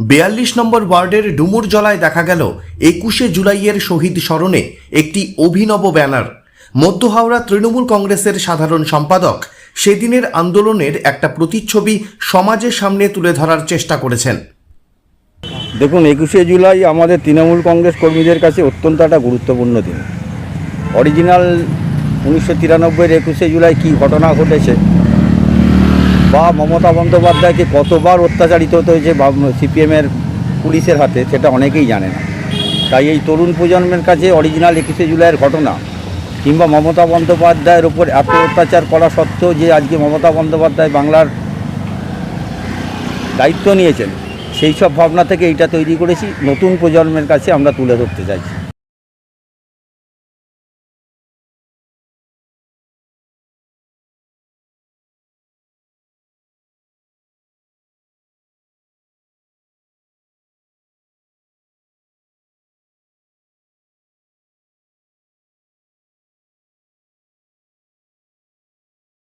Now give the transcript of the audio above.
42 নম্বর ওয়ার্ডের ডুমুরজলায় দেখা গেল 21শে জুলাইয়ের শহীদ স্মরণে একটি অভিনব ব্যানার। মধ্য হাওড়া তৃণমূল কংগ্রেসের সাধারণ সম্পাদক সেদিনের আন্দোলনের একটা প্রতিচ্ছবি সমাজের সামনে তুলে ধরার চেষ্টা করেছেন। দেখুন, 21শে জুলাই আমাদের তৃণমূল কংগ্রেস কর্মীদের কাছে অত্যন্ত একটা গুরুত্বপূর্ণ দিন। অরিজিনাল 1993-এর 21শে জুলাই কী ঘটনা ঘটেছে বা মমতা বন্দ্যোপাধ্যায়কে কতবার অত্যাচারিত হতে হয়েছে সিপিএমের পুলিশের হাতে, সেটা অনেকেই জানে না। তাই এই তরুণ প্রজন্মের কাছে অরিজিনাল 21শে জুলাইয়ের ঘটনা কিংবা মমতা বন্দ্যোপাধ্যায়ের ওপর এত অত্যাচার করা সত্ত্বেও যে আজকে মমতা বন্দ্যোপাধ্যায় বাংলার দায়িত্ব নিয়েছেন, সেই সব ভাবনা থেকে এইটা তৈরি করেছি, নতুন প্রজন্মের কাছে আমরা তুলে ধরতে চাইছি।